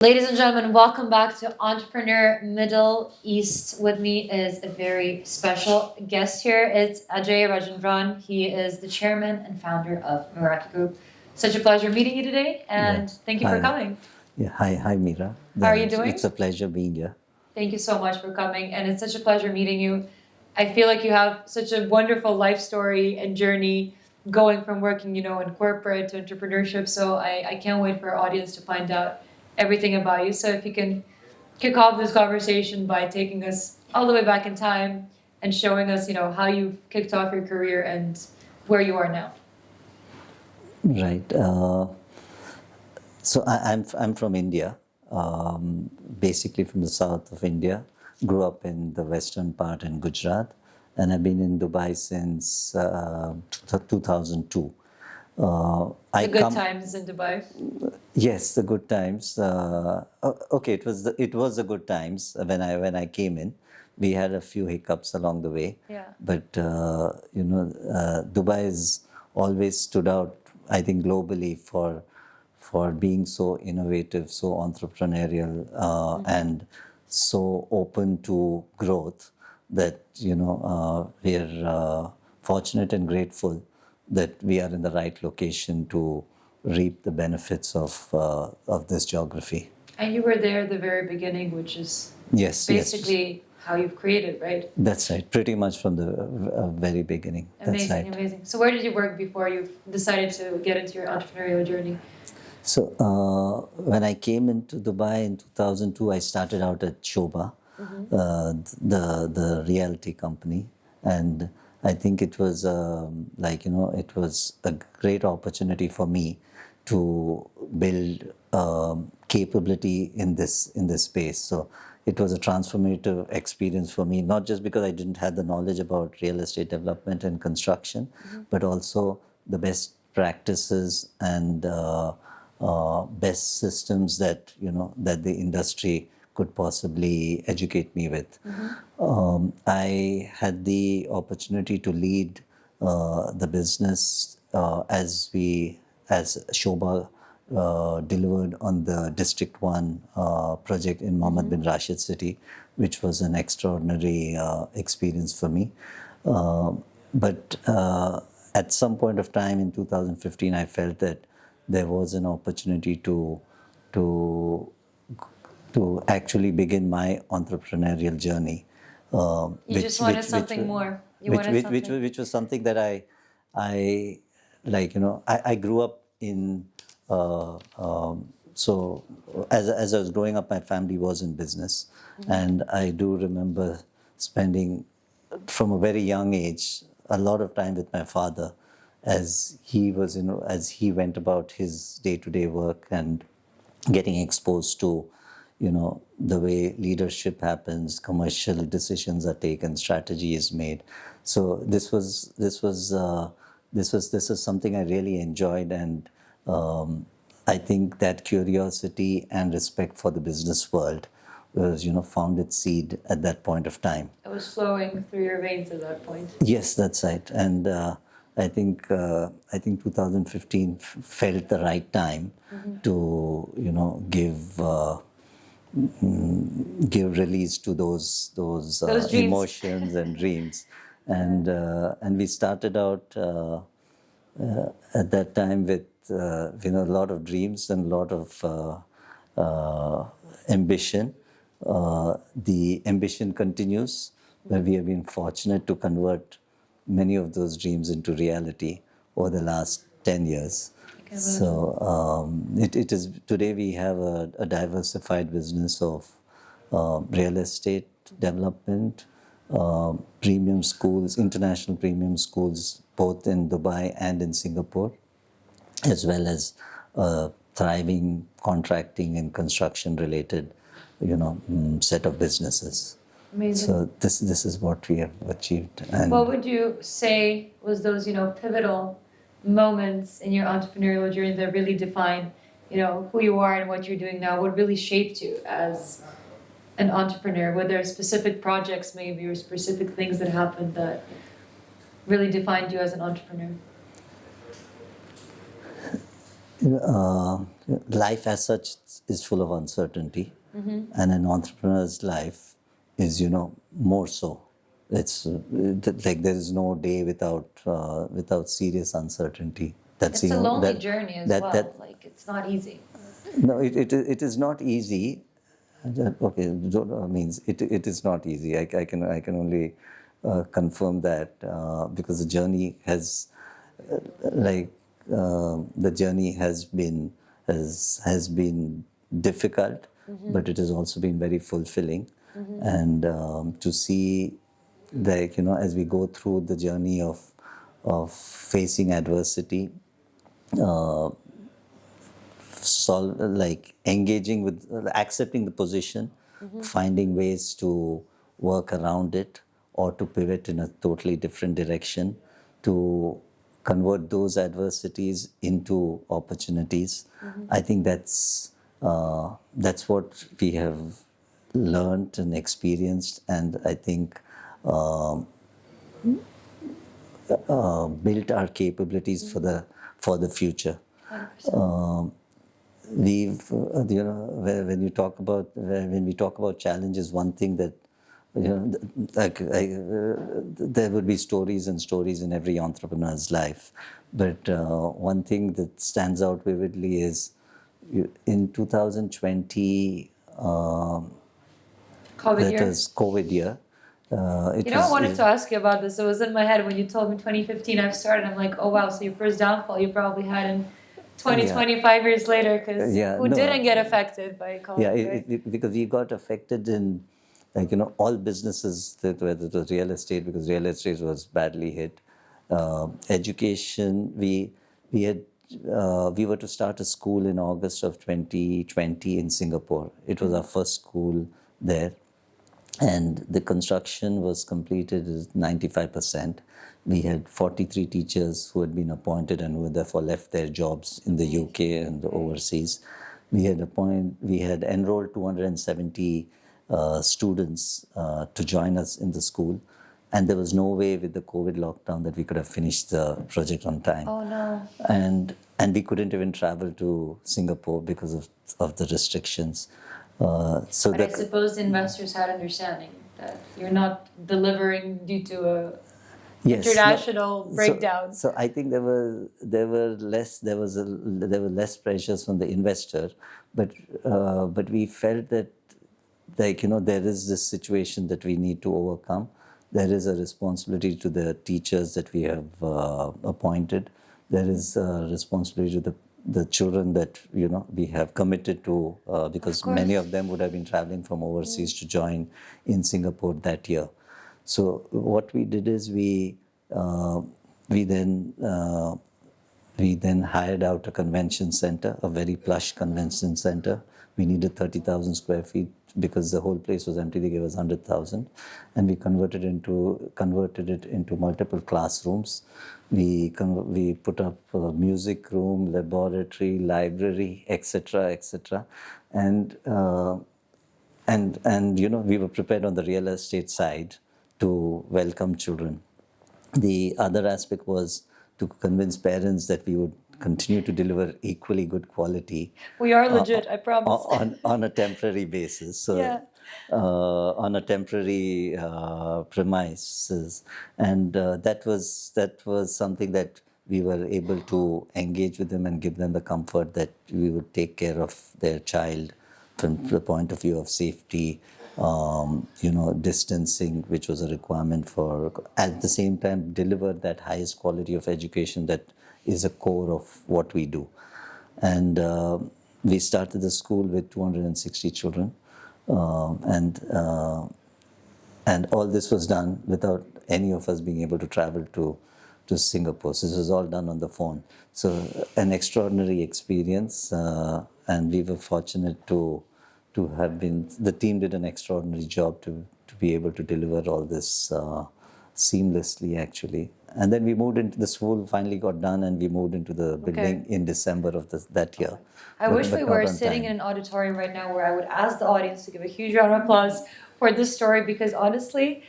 Ladies and gentlemen, welcome back to Entrepreneur Middle East. With me is a very special guest here. It's Ajay Rajendran. He is the chairman and founder of Meraki Group. Such a pleasure meeting you today, and thank you for coming. Hi, Mira. How are you doing? It's a pleasure being here. Thank you so much for coming, and it's such a pleasure meeting you. I feel like you have such a wonderful life story and journey going from working, in corporate to entrepreneurship. So I can't wait for our audience to find out everything about you. So if you can kick off this conversation by taking us all the way back in time and showing us, how you kicked off your career and where you are now. Right. So I'm from India, basically from the south of India. Grew up in the western part in Gujarat, and I've been in Dubai since 2002. The good times in Dubai. Yes, the good times. Okay, it was the good times when I came in. We had a few hiccups along the way. Yeah. But Dubai has always stood out, I think, globally for being so innovative, so entrepreneurial, and so open to growth. That we're fortunate and grateful that we are in the right location to reap the benefits of this geography. And you were there at the very beginning, which is basically how you've created, right? That's right, pretty much from the very beginning. Amazing, that's right. Amazing. So where did you work before you decided to get into your entrepreneurial journey? So when I came into Dubai in 2002, I started out at Shobha, the realty company, and I think it was it was a great opportunity for me to build capability in this space. So it was a transformative experience for me, not just because I didn't have the knowledge about real estate development and construction, but also the best practices and best systems that that the industry could possibly educate me with. I had the opportunity to lead the business as Shobha delivered on the District 1 project in Mohammed bin Rashid City, which was an extraordinary experience for me. But at some point of time in 2015, I felt that there was an opportunity to actually begin my entrepreneurial journey. You just wanted something more. Which was something that I grew up in. So as I was growing up, my family was in business, and I do remember spending from a very young age a lot of time with my father, as he was as he went about his day-to-day work and getting exposed to the way leadership happens, commercial decisions are taken, strategy is made. So this was something I really enjoyed, and I think that curiosity and respect for the business world was found its seed at that point of time. It was flowing through your veins at that point. Yes, that's right. And I think 2015 felt the right time to give release to those emotions and dreams, and we started out at that time with a lot of dreams and a lot of ambition. The ambition continues, where we have been fortunate to convert many of those dreams into reality over the last 10 years. So it is today we have a diversified business of real estate development, premium schools, international premium schools, both in Dubai and in Singapore, as well as thriving contracting and construction related set of businesses. Amazing. So this is what we have achieved. And what would you say was those pivotal moments in your entrepreneurial journey that really define who you are and what you're doing now? What really shaped you as an entrepreneur? Were there specific projects maybe or specific things that happened that really defined you as an entrepreneur? life as such is full of uncertainty, and an entrepreneur's life is, more so. It's like there is no day without serious uncertainty. That's It's a lonely that journey as that well. that Like it's not easy. no, it is not easy. Okay, means it is not easy. I can only confirm that because the journey has been difficult, but it has also been very fulfilling. And to see, like, as we go through the journey of facing adversity, like engaging with, accepting the position, finding ways to work around it or to pivot in a totally different direction, to convert those adversities into opportunities. I think that's what we have learned and experienced, and I think built our capabilities for the future. 100%. We've when we talk about challenges, one thing that there would be stories and stories in every entrepreneur's life, but one thing that stands out vividly is in 2020, COVID that year. was COVID year. I wanted to ask you about this. It was in my head when you told me 2015 I've started. I'm like, oh wow, so your first downfall you probably had in 20, 5 years later, because who didn't get affected by COVID, right? Because we got affected in, like, all businesses, whether it was real estate, because real estate was badly hit. Education, we were to start a school in August of 2020 in Singapore. It was our first school there, and the construction was completed at 95%. We had 43 teachers who had been appointed and who had therefore left their jobs in the UK and overseas. We had enrolled 270 students to join us in the school, and there was no way with the COVID lockdown that we could have finished the project on time. Oh no. And we couldn't even travel to Singapore because of the restrictions. But I suppose the investors had understanding that you're not delivering due to a international breakdown. So I think there were less pressures from the investor, but we felt that, like, there is this situation that we need to overcome. There is a responsibility to the teachers that we have appointed. There is a responsibility to the children that we have committed to, because many of them would have been traveling from overseas to join in Singapore that year. So what we did is we then hired out a convention center, a very plush convention center. We needed 30,000 square feet because the whole place was empty. They gave us 100,000, and we converted it into multiple classrooms. We put up a music room, laboratory, library, etc., and we were prepared on the real estate side to welcome children. The other aspect was to convince parents that we would continue to deliver equally good quality. We are legit, I promise. On a temporary basis. So, on a temporary premises, and that was something that we were able to engage with them and give them the comfort that we would take care of their child from the point of view of safety, distancing, which was a requirement for, at the same time, deliver that highest quality of education that is a core of what we do. And we started the school with 260 children, and all this was done without any of us being able to travel to Singapore. So this was all done on the phone. So an extraordinary experience, and we were fortunate to have been, the team did an extraordinary job to be able to deliver all this seamlessly, actually. And then we moved into the school, finally got done, and we moved into the building in December of that year. I wish we were sitting in an auditorium right now where I would ask the audience to give a huge round of applause for this story, because honestly,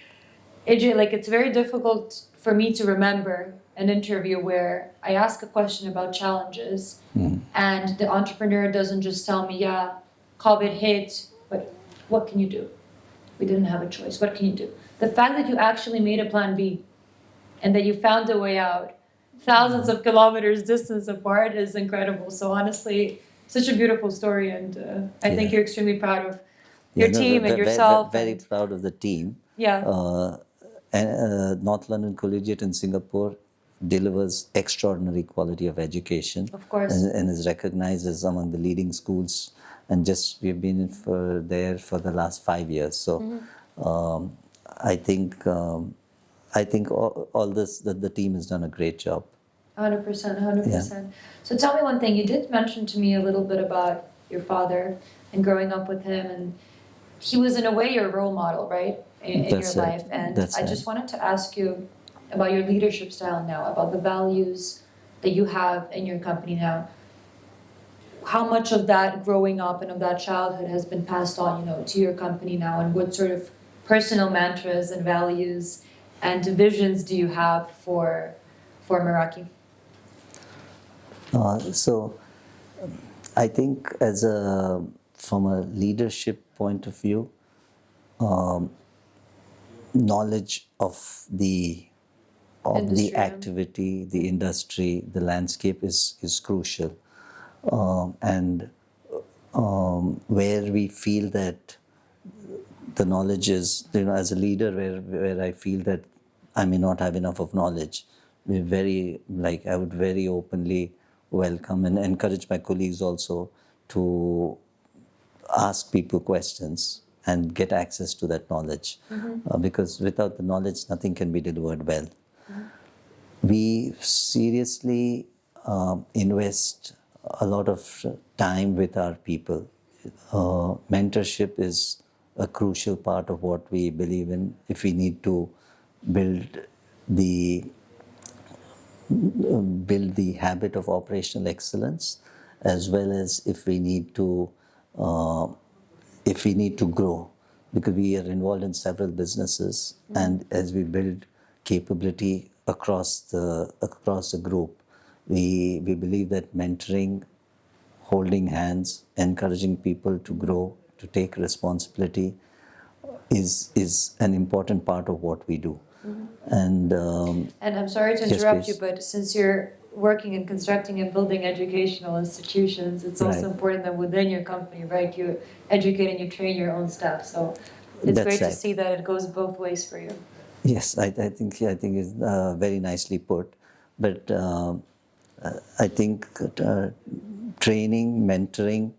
AJ, like, it's very difficult for me to remember an interview where I ask a question about challenges, and the entrepreneur doesn't just tell me, yeah, COVID hit, but what can you do? We didn't have a choice. What can you do? The fact that you actually made a plan B and that you found a way out thousands of kilometers distance apart is incredible. So honestly, such a beautiful story, and I think you're extremely proud of your team and yourself. Very And proud of the team. yeah, North London Collegiate in Singapore delivers extraordinary quality of education, of course. and is recognized as among the leading schools. And just we've been there for the last 5 years. So I think all this that the team has done a great job. 100%, 100%. So tell me one thing. You did mention to me a little bit about your father and growing up with him, and he was in a way your role model, right, in your That's right. life. And That's I right. just wanted to ask you about your leadership style now, about the values that you have in your company now. How much of that growing up and of that childhood has been passed on, to your company now, and what sort of personal mantras and values and visions do you have for Meraki? So I think from a leadership point of view, knowledge of the Industry, yeah. activity, the industry, the landscape is crucial. And where we feel that the knowledge is, as a leader, where I feel that I may not have enough of knowledge, I would very openly welcome and encourage my colleagues also to ask people questions and get access to that knowledge. Because without the knowledge, nothing can be delivered well. We seriously invest a lot of time with our people. Mentorship is a crucial part of what we believe in. If we need to build the habit of operational excellence, as well as if we need to grow, because we are involved in several businesses, and as we build capability across the group, we believe that mentoring, holding hands, encouraging people to grow, to take responsibility is an important part of what we do. And I'm sorry to Yes, interrupt you, please. but since you're working in constructing and building educational institutions, it's also Right. important that within your company, right, you educate and you train your own staff. So it's That's great to right. see that it goes both ways for you. Yes, I think it's very nicely put. But I think training, mentoring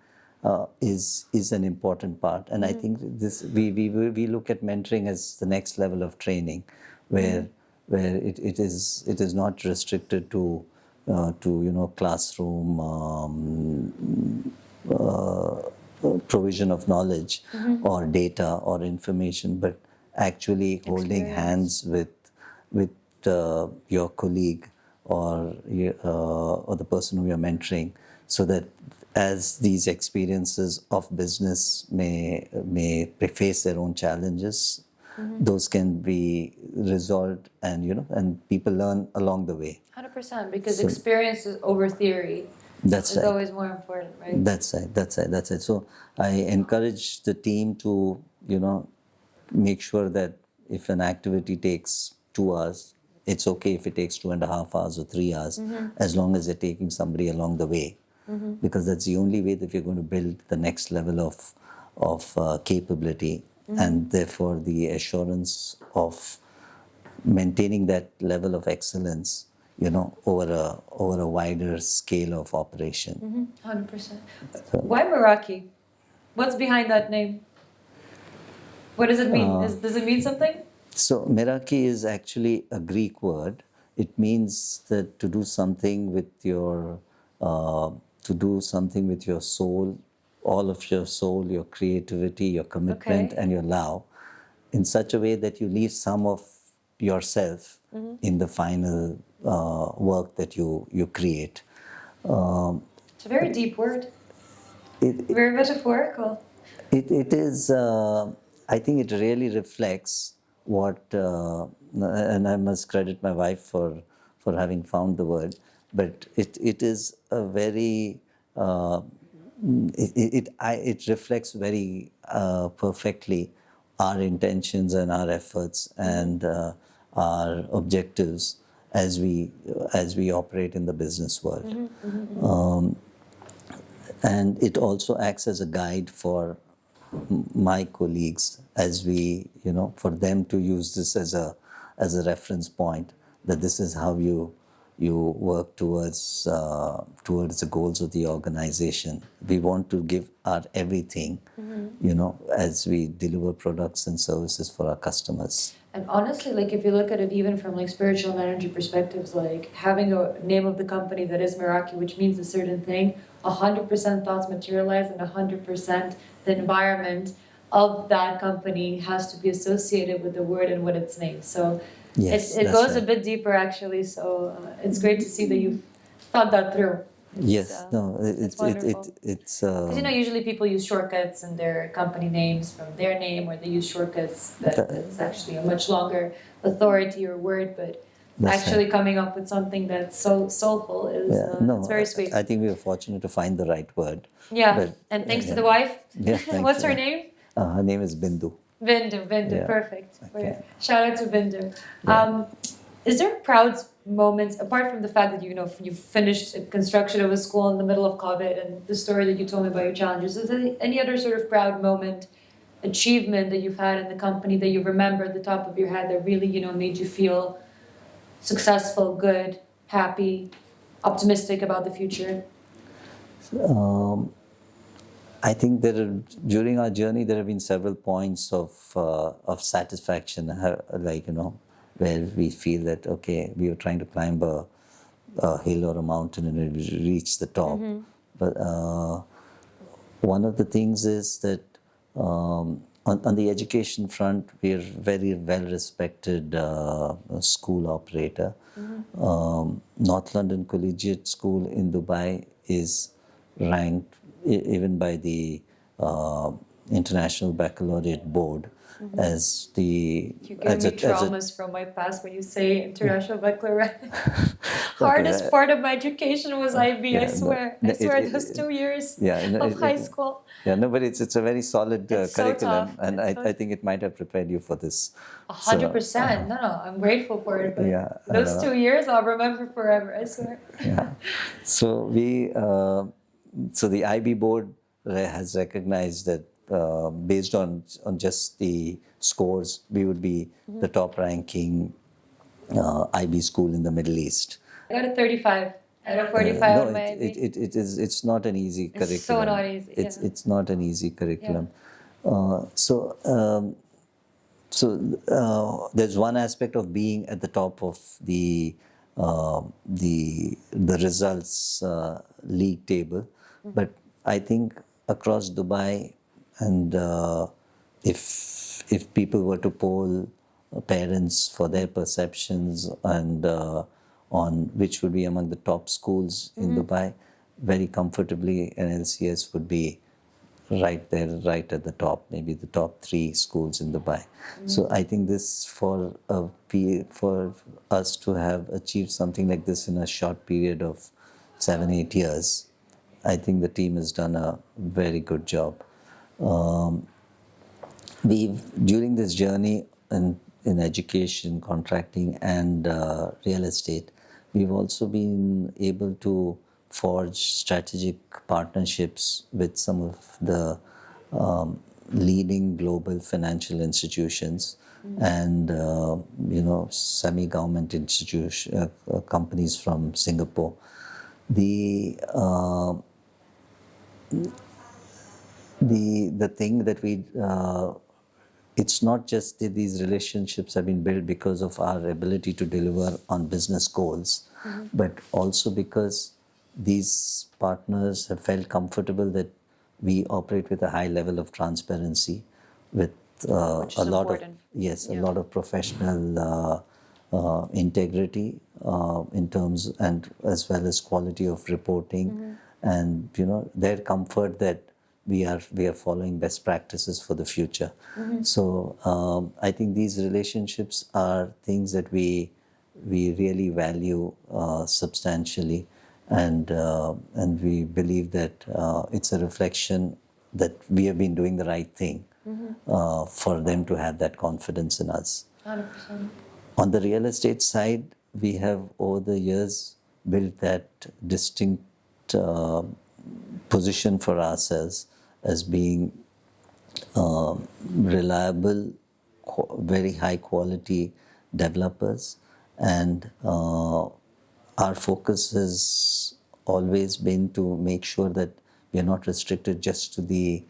is an important part, and I think this we look at mentoring as the next level of training, where it is not restricted to classroom provision of knowledge or data or information, but actually holding hands with your colleague or the person who you're mentoring, so that as these experiences of business may face their own challenges, those can be resolved, and people learn along the way. 100%, because So- experience is over theory. That's It's right. always more important, right? That's right. So I encourage the team to, make sure that if an activity takes 2 hours, it's okay if it takes 2.5 hours or 3 hours, as long as they're taking somebody along the way. Because that's the only way that we're going to build the next level of capability, and therefore the assurance of maintaining that level of excellence, over a wider scale of operation. 100%. Why Meraki? What's behind that name? What does it mean? Does it mean something? So Meraki is actually a Greek word. It means that to do something with your soul, all of your soul, your creativity, your commitment, Okay. and your love, in such a way that you leave some of yourself in the final work that you create. It's a very deep word. It, Very metaphorical. It is, I think it really reflects what, and I must credit my wife for for having found the word, but it is a very it reflects very perfectly our intentions and our efforts and our objectives as we operate in the business world. And it also acts as a guide for my colleagues as we, for them to use this as a reference point, that this is how you work towards the goals of the organization. We want to give our everything, as we deliver products and services for our customers. And honestly, like if you look at it even from like spiritual and energy perspectives, like having a name of the company that is Meraki, which means a certain thing, 100% thoughts materialize, and 100% the environment of that company has to be associated with the word and with its name. So Yes, it that's goes right. a bit deeper actually. So it's great to see that you've thought that through. Yes, no, it's wonderful. it's Because usually people use shortcuts in their company names from their name, or they use shortcuts that's actually a much longer authority or word, but actually coming up with something that's so soulful is it's very sweet. I think we were fortunate to find the right word. Yeah, But, and thanks to the wife. Yeah, thank What's you. her name? Her name is Bindu. Bindu, Yeah. perfect. Okay. Shout out to Bindu. Yeah. Is there proud moments, apart from the fact that you finished construction of a school in the middle of COVID and the story that you told me about your challenges, is there any other sort of proud moment, achievement that you've had in the company that you remember at the top of your head that really, made you feel successful, good, happy, optimistic about the future? I think during our journey there have been several points of satisfaction, where we feel that okay, we were trying to climb a hill or a mountain and we reached the top. But one of the things is that on the education front, we are very well respected school operator. North London Collegiate School in Dubai is ranked even by the International Baccalaureate Board as the... You give me traumas from my past when you say International Baccalaureate. Hardest part of my education was IB, I swear. I swear those 2 years of high school. Yeah, no, but it's a very solid curriculum, tough. and I think it might have prepared you for this. 100%. No, I'm grateful for it. But those 2 years I'll remember forever, I swear. Yeah. So so the IB board has recognized that based on just the scores, we would be the top ranking IB school in the Middle East. I got a 35 out of 45 on my IB. It's not an easy curriculum. It's so not easy. It's not an easy curriculum. There's one aspect of being at the top of the results league table, but I think across Dubai, and if people were to poll parents for their perceptions and on which would be among the top schools in Dubai, very comfortably NLCS would be right there, right at the top, maybe the top 3 schools in Dubai. So I think this for us to have achieved something like this in a short period of 7-8 years, I think the team has done a very good job. During this journey in education, contracting, and real estate, we've also been able to forge strategic partnerships with some of the leading global financial institutions and semi-government institution companies from Singapore. The thing that it's not just that these relationships have been built because of our ability to deliver on business goals, but also because these partners have felt comfortable that we operate with a high level of transparency, with a lot of professional integrity in terms, and as well as quality of reporting, and their comfort that we are following best practices for the future. So I think these relationships are things that we we really value substantially, and we believe that it's a reflection that we have been doing the right thing for them to have that confidence in us. 100%. On the real estate side, we have over the years built that distinct position for ourselves as being reliable, very high quality developers, and our focus has always been to make sure that we are not restricted just to the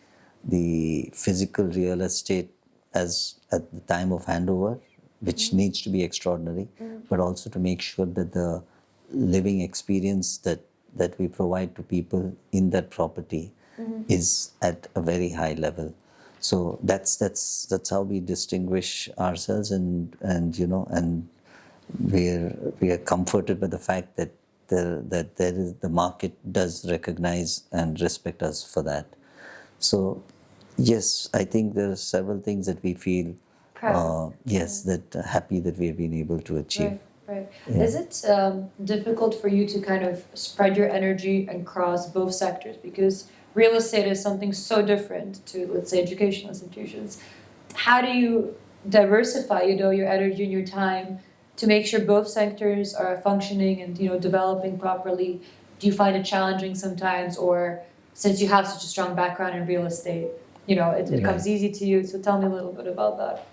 physical real estate as at the time of handover, which needs to be extraordinary, but also to make sure that the living experience that we provide to people in that property is at a very high level. So that's how we distinguish ourselves, and you know, and we are comforted by the fact that the market does recognize and respect us for that. So yes, I think there are several things that we feel Proud. that happy that we have been able to achieve. Right. Yeah. Is it difficult for you to kind of spread your energy across both sectors? Because real estate is something so different to, let's say, educational institutions. How do you diversify, your energy and your time to make sure both sectors are functioning and, developing properly? Do you find it challenging sometimes, or since you have such a strong background in real estate, it comes easy to you? So tell me a little bit about that.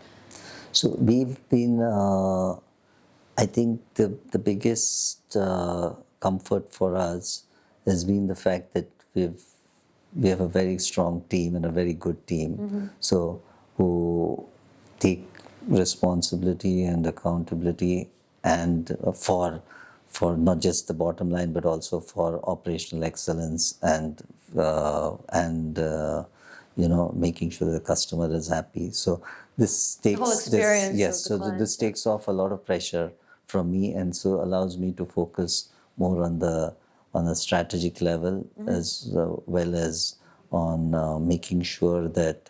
So we've been, I think the biggest comfort for us has been the fact that we have a very strong team and a very good team. So who take responsibility and accountability and for not just the bottom line, but also for operational excellence and making sure the customer is happy. So this takes whole experience yes. of the So client, this takes off a lot of pressure from me, and so allows me to focus more on a strategic level as well as on making sure that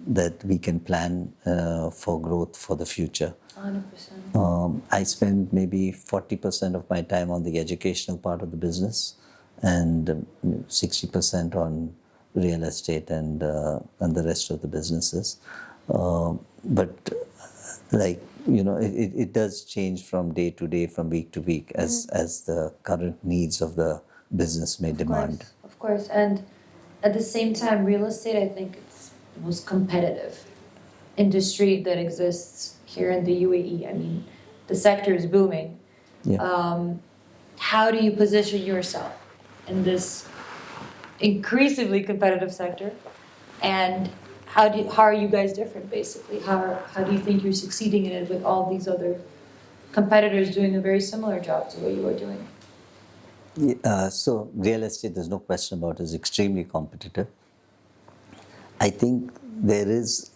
that we can plan for growth for the future. 100%. I spend maybe 40% of my time on the educational part of the business, and 60% on real estate and the rest of the businesses. But it does change from day to day, from week to week, as the current needs of the business may demand. Of course. And at the same time, real estate, I think it's the most competitive industry that exists here in the UAE. I mean, the sector is booming. Yeah. How do you position yourself in this increasingly competitive sector? And how are you guys different, basically? How do you think you're succeeding in it with all these other competitors doing a very similar job to what you are doing? So real estate, there's no question about it, is extremely competitive. I think there is,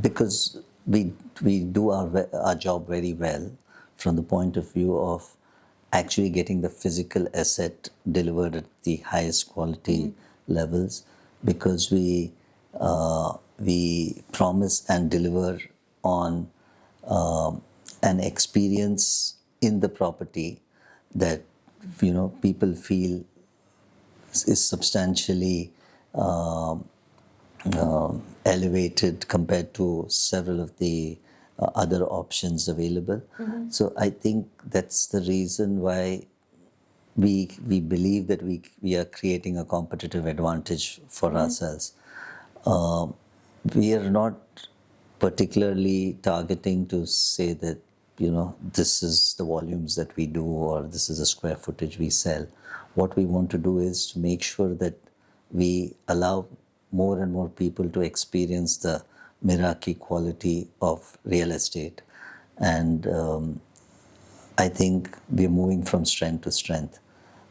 because we do our job very well from the point of view of actually getting the physical asset delivered at the highest quality levels, because we promise and deliver on an experience in the property that people feel is substantially elevated compared to several of the other options available. So I think that's the reason why we believe that we are creating a competitive advantage for ourselves. We are not particularly targeting to say that this is the volumes that we do, or this is the square footage we sell. What we want to do is to make sure that we allow more and more people to experience the Meraki quality of real estate. And I think we're moving from strength to strength.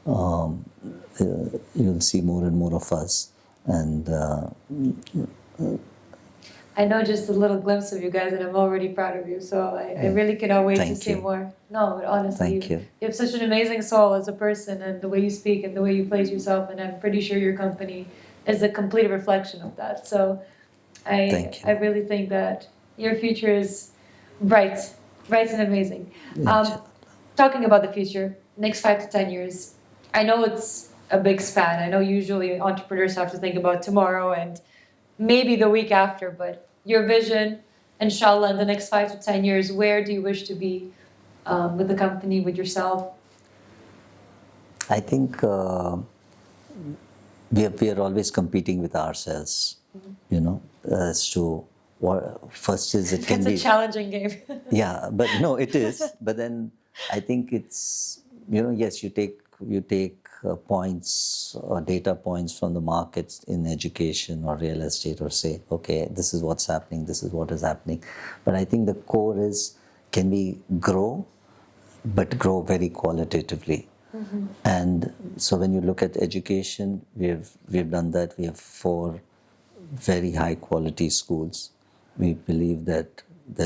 You'll see more and more of us. And I know just a little glimpse of you guys, and I'm already proud of you. So I really cannot wait to see more. No, but honestly, you have such an amazing soul as a person, and the way you speak and the way you place yourself, and I'm pretty sure your company is a complete reflection of that. So I really think that your future is Right, right, and amazing. Talking about the future, next 5 to 10 years, I know it's a big span. I know usually entrepreneurs have to think about tomorrow and maybe the week after, but your vision, inshallah, in the next 5 to 10 years, where do you wish to be with the company, with yourself? I think we are always competing with ourselves, as to what first is it can It's be. a challenging game. Yeah, but no, it is. But then I think it's, yes, you take points or data points from the markets in education or real estate, or say, okay, this is what's happening, this is what is happening. But I think the core is, can we grow, but grow very qualitatively. And so when you look at education, we've done that. We have 4 very high quality schools. We believe that we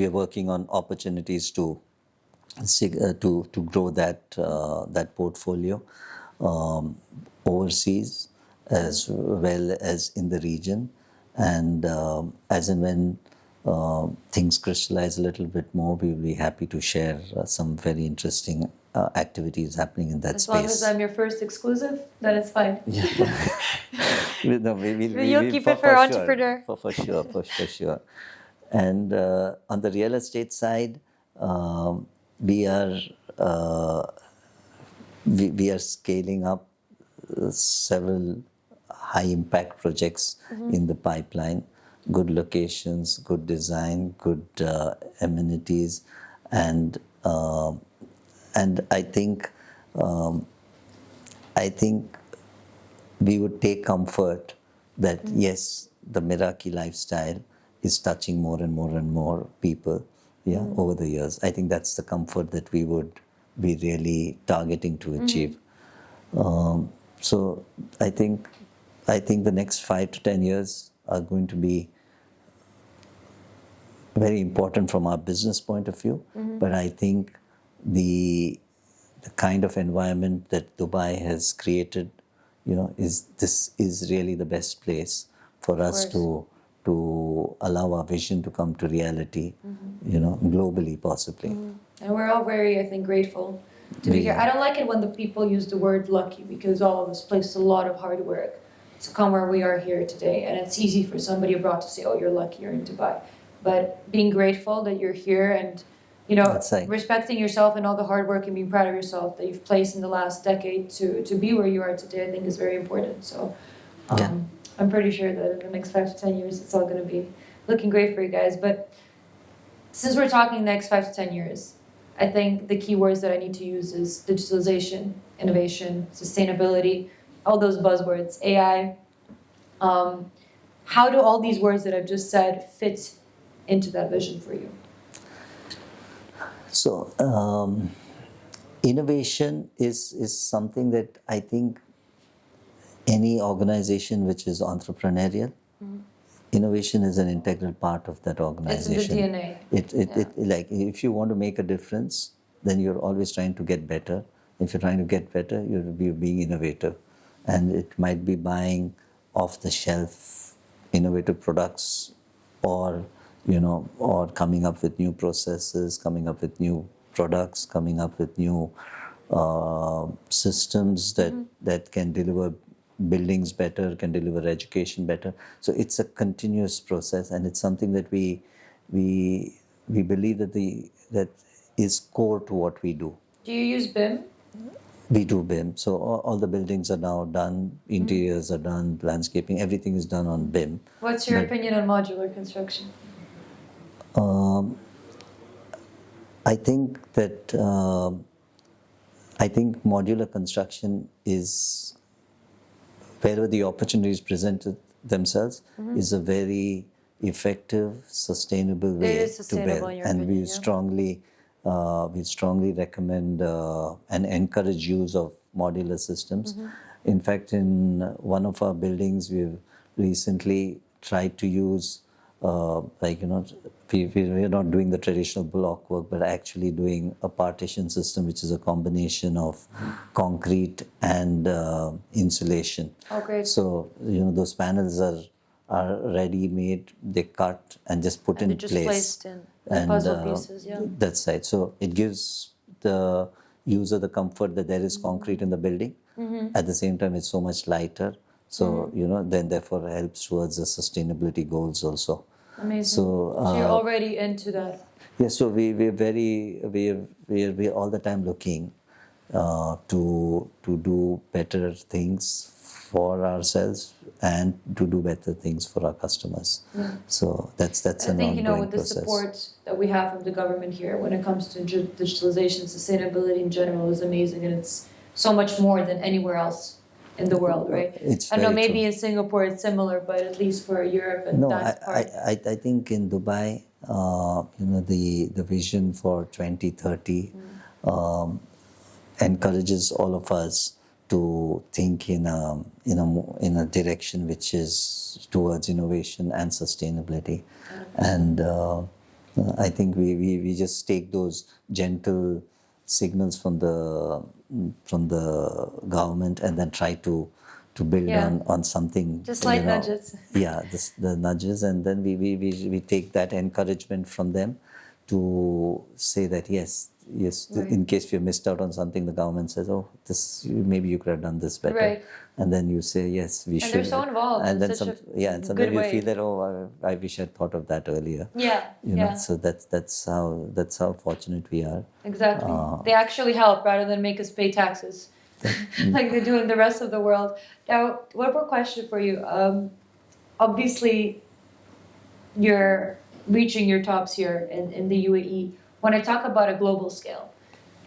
are working on opportunities to grow that portfolio overseas as well as in the region, and as and when things crystallize a little bit more, we will be happy to share some very interesting activities happening in that As space. long as I'm your first exclusive, then it's fine. No, You'll keep it for entrepreneur. For sure. And on the real estate side, we are scaling up several high impact projects in the pipeline. Good locations, good design, good amenities, and I think we would take comfort that yes, the Meraki lifestyle is touching more and more and more people over the years. I think that's the comfort that we would be really targeting to achieve. So I think the next 5 to 10 years are going to be very important from our business point of view. But I think the kind of environment that Dubai has created, is really the best place for us to allow our vision to come to reality, globally possibly. And we're all very, I think, grateful to be here. I don't like it when the people use the word lucky, because all of us placed a lot of hard work to come where we are here today. And it's easy for somebody abroad to say, oh, you're lucky, you're in Dubai. But being grateful that you're here and, That's right. respecting yourself and all the hard work and being proud of yourself that you've placed in the last decade to be where you are today, I think is very important. So I'm pretty sure that in the next 5 to 10 years, it's all going to be looking great for you guys. But since we're talking next 5 to 10 years, I think the key words that I need to use is digitalization, innovation, sustainability, all those buzzwords, AI. How do all these words that I've just said fit into that vision for you? So innovation is something that I think any organization which is entrepreneurial, innovation is an integral part of that organization. It's in the DNA. Like if you want to make a difference, then you're always trying to get better. If you're trying to get better, you'll be being innovative, and it might be buying off-the-shelf innovative products, or coming up with new processes, coming up with new products, coming up with new systems that can deliver buildings better, can deliver education better. So it's a continuous process, and it's something that we believe that is core to what we do. Do you use BIM? We do BIM. So all the buildings are now done, interiors are done, landscaping, everything is done on BIM. What's your opinion on modular construction? I think modular construction is, wherever the opportunities presented themselves, is a very effective, sustainable way to build. And we strongly recommend and encourage use of modular systems. In fact, in one of our buildings, we've recently tried to use, we're not doing the traditional block work, but actually doing a partition system, which is a combination of concrete and insulation. Oh, great. So, those panels are are ready-made. They cut and just put And in they're just place. placed in the And puzzle pieces, yeah. that's right. So it gives the user the comfort that there is concrete in the building. At the same time, it's so much lighter. So then therefore helps towards the sustainability goals also. Amazing. So, So you're already into that. yes, so we're all the time looking to do better things for ourselves and to do better things for our customers. So that's I an think, ongoing with the process. support that we have from the government here when it comes to digitalization, sustainability in general is amazing, and it's so much more than anywhere else in the world, right? It's I know very maybe true. in Singapore it's similar, but at least for Europe and No, that part. I think in Dubai, the vision for 2030 encourages all of us to think in a direction which is towards innovation and sustainability. And I think we just take those gentle signals from the government and then try to build Yeah. on something. Just like nudges. Yeah, the nudges, and then we take that encouragement from them to say that yes, Right. in case we missed out on something, the government says, oh, maybe you could have done this better. Right. And then you say, yes, we And should. they're so involved And in then such a and sometimes good you way. feel that, oh, I wish I'd thought of that earlier. Yeah, yeah. So that's how fortunate we are. Exactly. They actually help rather than make us pay taxes like they do in the rest of the world. Now, one more question for you. Obviously, you're reaching your tops here in the UAE. When I talk about a global scale,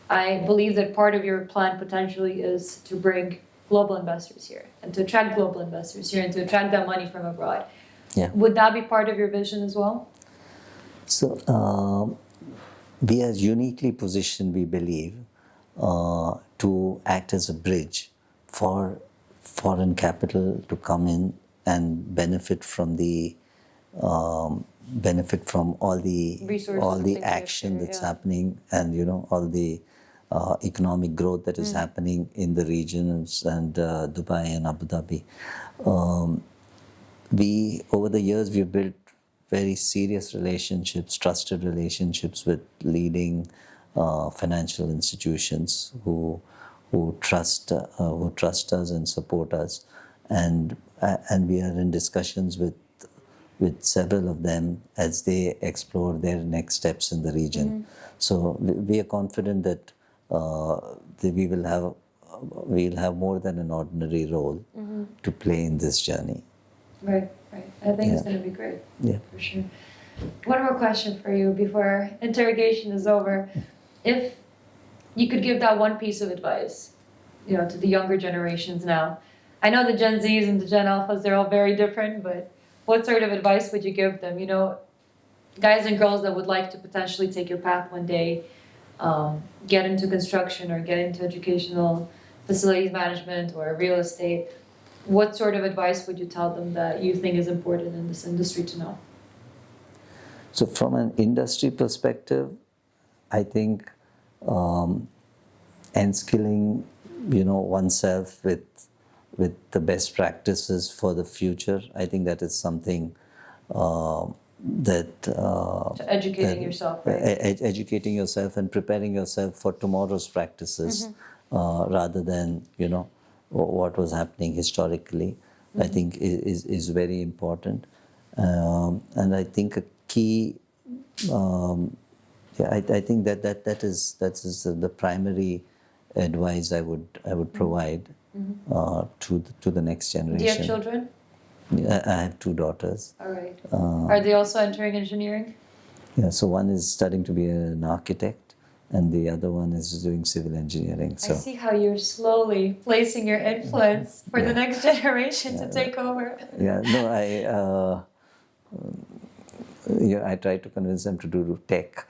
I believe that part of your plan potentially is to bring global investors here and to attract global investors here and to attract that money from abroad. Yeah. Would that be part of your vision as well? So we are uniquely positioned, we believe, to act as a bridge for foreign capital to come in and benefit from all the Resources and things we have action here, that's yeah. happening, and all the economic growth that is happening in the regions and Dubai and Abu Dhabi. Over the years, we've built very serious relationships, trusted relationships with leading financial institutions who trust us and support us, and we are in discussions with several of them as they explore their next steps in the region. So we are confident that we'll have more than an ordinary role to play in this journey. Right, right. I think it's going to be great. Yeah. For sure. One more question for you before our interrogation is over. If you could give that one piece of advice, to the younger generations now. I know the Gen Zs and the Gen Alphas, they're all very different, but what sort of advice would you give them? Guys and girls that would like to potentially take your path one day, get into construction or get into educational facilities management or real estate. What sort of advice would you tell them that you think is important in this industry to know? So from an industry perspective, I think enskilling, oneself with the best practices for the future, I think that is something that So educating yourself, right? Educating yourself and preparing yourself for tomorrow's practices, rather than what was happening historically. I think is very important, and I think a key. I think that is the primary advice I would provide to the next generation. Do you have children? I have 2 daughters. All right. Are they also entering engineering? Yeah, so one is studying to be an architect, and the other one is doing civil engineering. So I see how you're slowly placing your influence for the next generation to take over. yeah, no, I tried to convince them to do tech,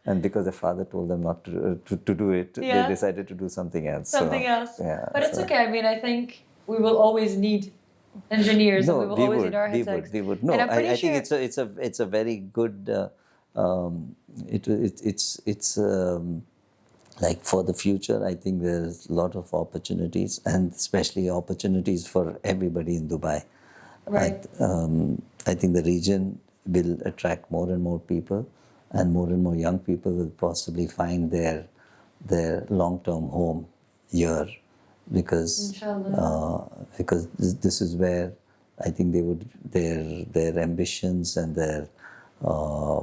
and because their father told them not to do it, they decided to do something else. Something else. Yeah, but it's okay. I mean, I think we will always need engineers, and we will always need architects. We would. No, And I'm pretty I sure think it's a very good. It's like for the future. I think there's a lot of opportunities, and especially opportunities for everybody in Dubai. Right. I think the region will attract more and more people, and more young people will possibly find their long-term home here, because Inshallah. because this is where I think they would their ambitions and their uh,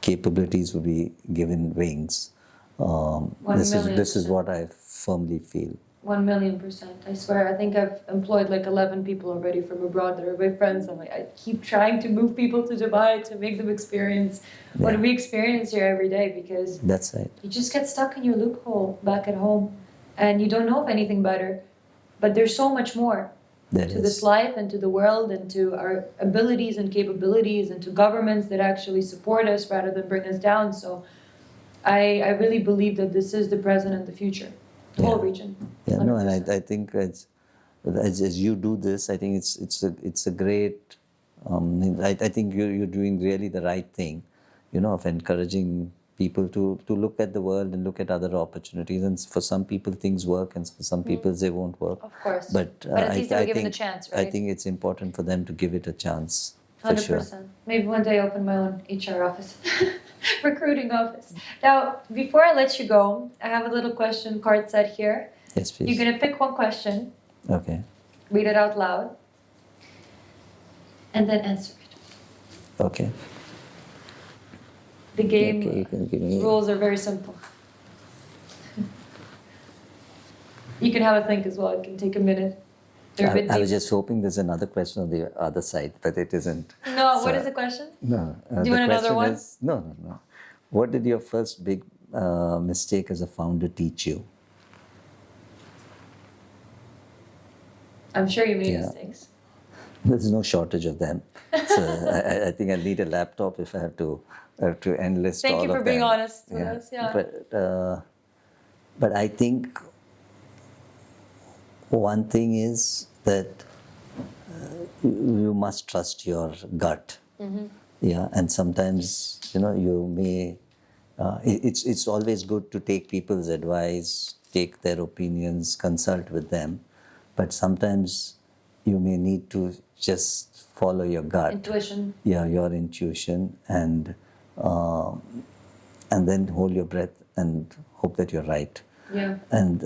capabilities would be given wings. This is 1,000,000%. what I firmly feel. 1,000,000%. I swear, I think I've employed like 11 people already from abroad that are my friends. I'm like, I keep trying to move people to Dubai to make them experience what Yeah. we experience here every day, because That's right. you just get stuck in your loophole back at home and you don't know of anything better. But there's so much more There to is. this life and to the world and to our abilities and capabilities and to governments that actually support us rather than bring us down. So I really believe that this is the present and the future, the whole Yeah. region. Yeah, no, and 100%. I think as you do this, I think it's a great. I think you're doing really the right thing, of encouraging people to look at the world and look at other opportunities. And for some people things work, and for some people they won't work. Of course. But At least they were given think the chance, I right? think it's important for them to give it a chance. For sure. 100%. Maybe one day open my own HR office, recruiting office. Now, before I let you go, I have a little question card set here. Yes, please. You're going to pick one question, Okay. read it out loud, and then answer it. Okay. The game Okay, you can give me. rules are very simple. You can have a think as well. It can take a minute. They're a bit I was deep. just hoping there's another question on the other side, but it isn't. No, what So- is the question? No. Do you the want another question one? is no. What did your first big mistake as a founder teach you? I'm sure you made Yeah. mistakes. There's no shortage of them. So I think I'll need a laptop if I have to enlist Thank all you of for being them. honest with us. Yeah. But I think one thing is that you must trust your gut. Mm-hmm. Yeah, and sometimes you may. It's always good to take people's advice, take their opinions, consult with them, but sometimes you may need to just follow your gut. Intuition. Yeah, your intuition, and then hold your breath and hope that you're right. Yeah. And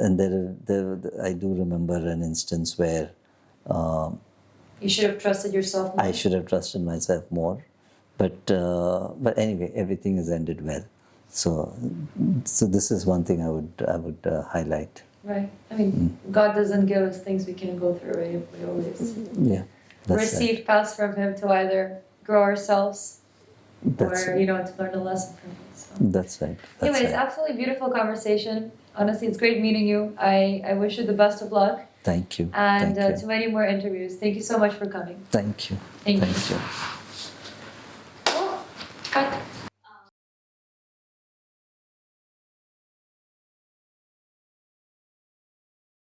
I do remember an instance where You should have trusted yourself more. I should have trusted myself more, but anyway, everything has ended well. So this is one thing I would highlight. Right. I mean, God doesn't give us things we can't go through, right? We always Yeah, that's receive paths from Him to either grow ourselves That's or, right. to learn a lesson from Him. So. That's right. That's Anyways, right. absolutely beautiful conversation. Honestly, it's great meeting you. I wish you the best of luck Thank you. and Thank you. to many more interviews. Thank you so much for coming. Thank you. Thank you. Thank you. Oh, cut.